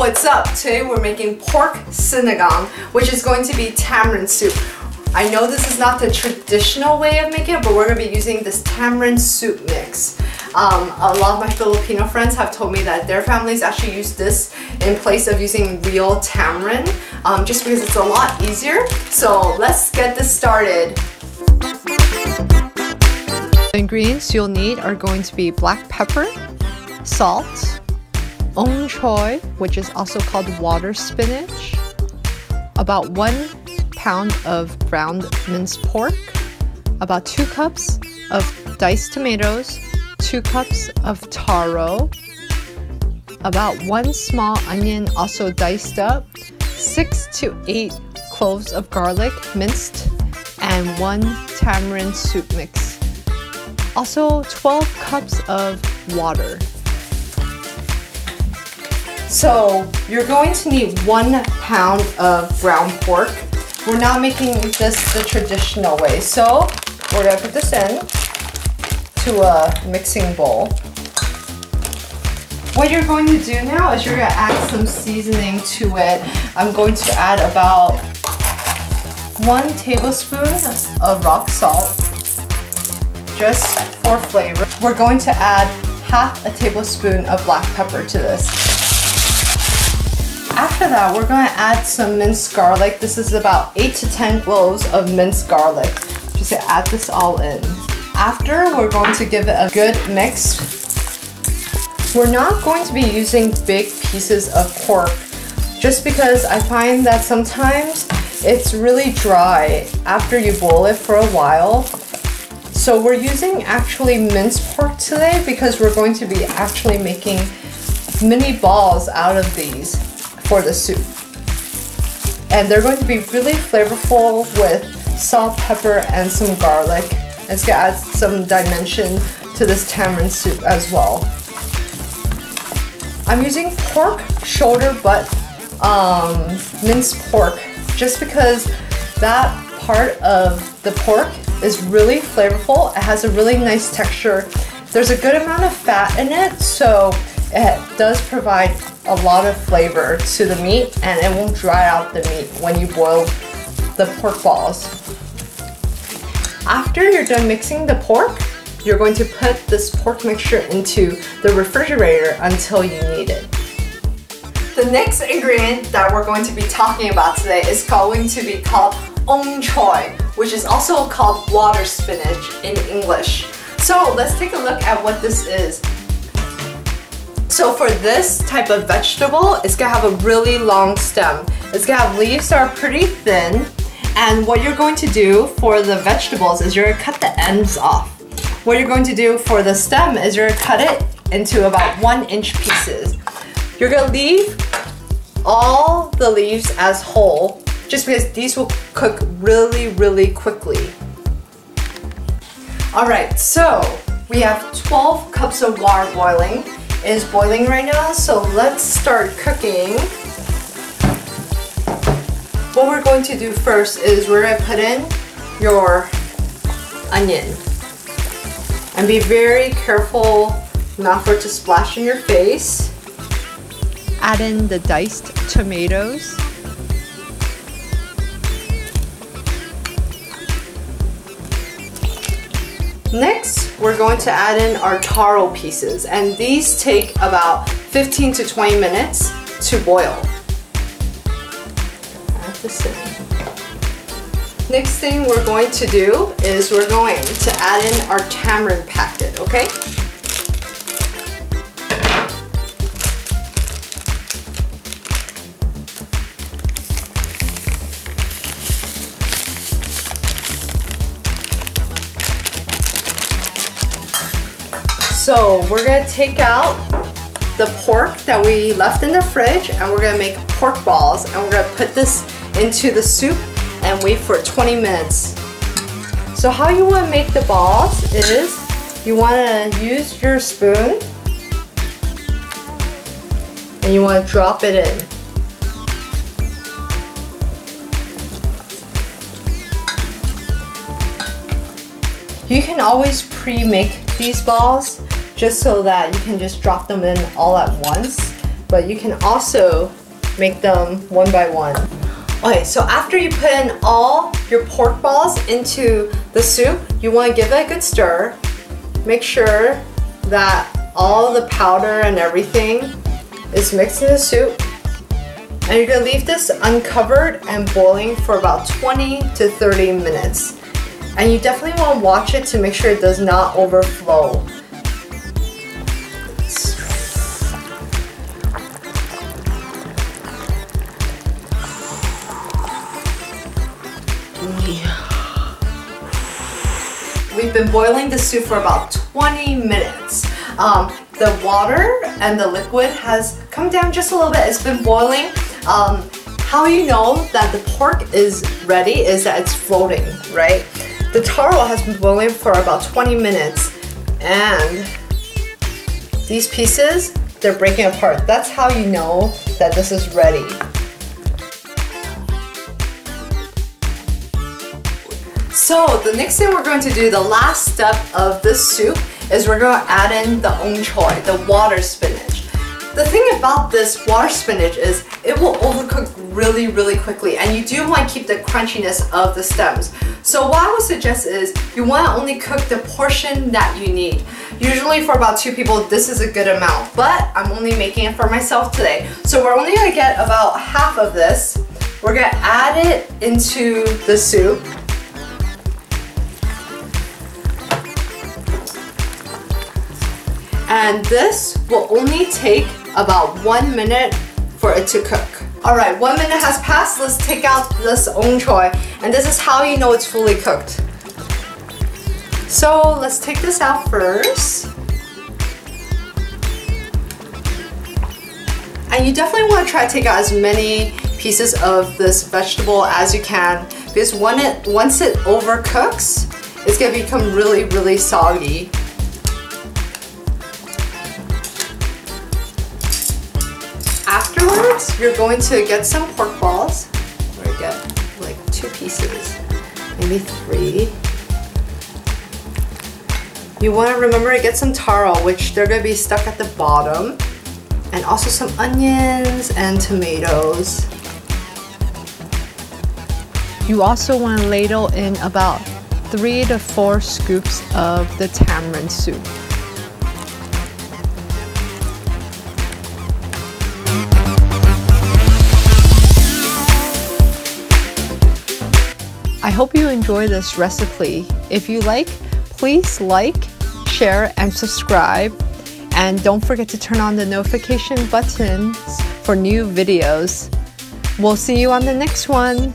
What's up? Today we're making pork sinigang, which is going to be tamarind soup. I know this is not the traditional way of making it, but we're going to be using this tamarind soup mix. A lot of my Filipino friends have told me that their families actually use this in place of using real tamarind, just because it's a lot easier. So let's get this started. The ingredients you'll need are going to be black pepper, salt, Choy, which is also called water spinach, about 1 pound of ground minced pork, about 2 cups of diced tomatoes, 2 cups of taro, about 1 small onion also diced up, 6 to 8 cloves of garlic minced, and 1 tamarind soup mix. Also 12 cups of water. So you're going to need 1 pound of ground pork. We're not making this the traditional way. So we're gonna put this in to a mixing bowl. What you're going to do now is you're gonna add some seasoning to it. I'm going to add about 1 tablespoon of rock salt, just for flavor. We're going to add half a tablespoon of black pepper to this. After that, we're going to add some minced garlic. This is about 8 to 10 cloves of minced garlic. Just to add this all in. After, we're going to give it a good mix. We're not going to be using big pieces of pork, just because I find that sometimes it's really dry after you boil it for a while. So we're using actually minced pork today because we're going to be actually making mini balls out of these for the soup. And they're going to be really flavorful with salt, pepper, and some garlic. It's gonna add some dimension to this tamarind soup as well. I'm using pork shoulder butt minced pork just because that part of the pork is really flavorful. It has a really nice texture. There's a good amount of fat in it, so it does provide a lot of flavor to the meat, and it won't dry out the meat when you boil the pork balls. After you're done mixing the pork, you're going to put this pork mixture into the refrigerator until you need it. The next ingredient that we're going to be talking about today is going to be called Choy, which is also called water spinach in English. So let's take a look at what this is. So for this type of vegetable, it's gonna have a really long stem. It's gonna have leaves that are pretty thin. And what you're going to do for the vegetables is you're gonna cut the ends off. What you're going to do for the stem is you're gonna cut it into about 1-inch pieces. You're gonna leave all the leaves as whole, just because these will cook really, really quickly. All right, so we have 12 cups of water boiling. It is boiling right now, so let's start cooking. What we're going to do first is we're going to put in your onion. And be very careful not for it to splash in your face. Add in the diced tomatoes. Next, we're going to add in our taro pieces, and these take about 15 to 20 minutes to boil. Add this in. Next thing we're going to do is we're going to add in our tamarind packet, okay? So we're gonna take out the pork that we left in the fridge, and we're gonna make pork balls, and we're gonna put this into the soup and wait for 20 minutes. So how you wanna make the balls is you wanna use your spoon and you wanna drop it in. You can always pre-make these balls just so that you can just drop them in all at once. but you can also make them one by one. Okay, so after you put in all your pork balls into the soup, you want to give it a good stir. Make sure that all the powder and everything is mixed in the soup. And you're gonna leave this uncovered and boiling for about 20 to 30 minutes. And you definitely want to watch it to make sure it does not overflow. We've been boiling the soup for about 20 minutes. The water and the liquid has come down just a little bit. It's been boiling. How you know that the pork is ready is that it's floating, right? The taro has been boiling for about 20 minutes and these pieces, they're breaking apart. That's how you know that this is ready. So the next thing we're going to do, the last step of this soup, is we're going to add in the choy, the water spinach. The thing about this water spinach is it will overcook really, really quickly, and you do want to keep the crunchiness of the stems. So what I would suggest is you want to only cook the portion that you need. Usually for about 2 people, this is a good amount, but I'm only making it for myself today. So we're only going to get about half of this. We're going to add it into the soup. And this will only take about 1 minute for it to cook. Alright, 1 minute has passed. Let's take out this choy. And this is how you know it's fully cooked. So let's take this out first. And you definitely want to try to take out as many pieces of this vegetable as you can, because once it overcooks, it's going to become really, really soggy. Afterwards, you're going to get some pork balls, or get like 2 pieces, maybe 3. You want to remember to get some taro, which they're going to be stuck at the bottom, and also some onions and tomatoes. You also want to ladle in about 3 to 4 scoops of the tamarind soup. I hope you enjoy this recipe. If you like, please like, share, and subscribe. And don't forget to turn on the notification buttons for new videos. We'll see you on the next one.